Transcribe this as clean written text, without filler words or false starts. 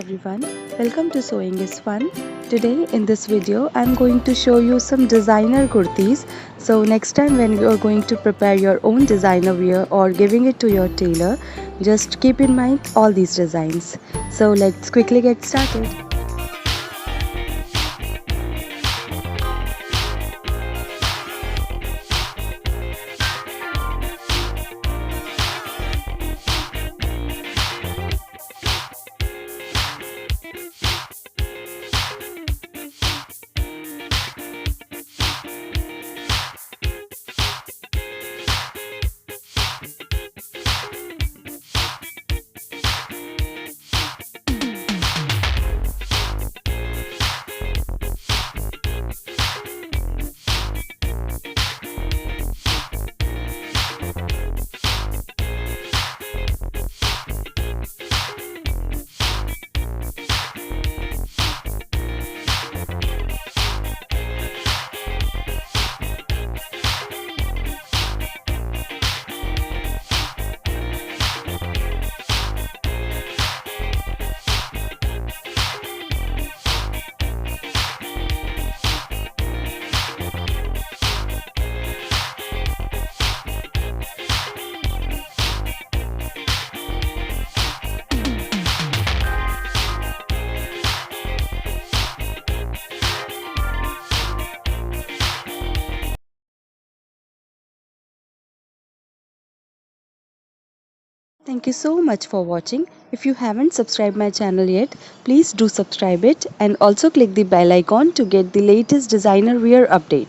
everyone, welcome to Sewing is Fun. Today in this video I'm going to show you some designer kurtis. So next time when you are going to prepare your own designer wear or giving it to your tailor, just keep in mind all these designs. So let's quickly get started. Thank you so much for watching. If you haven't subscribed my channel yet, please do subscribe it and also click the bell icon to get the latest designer wear update.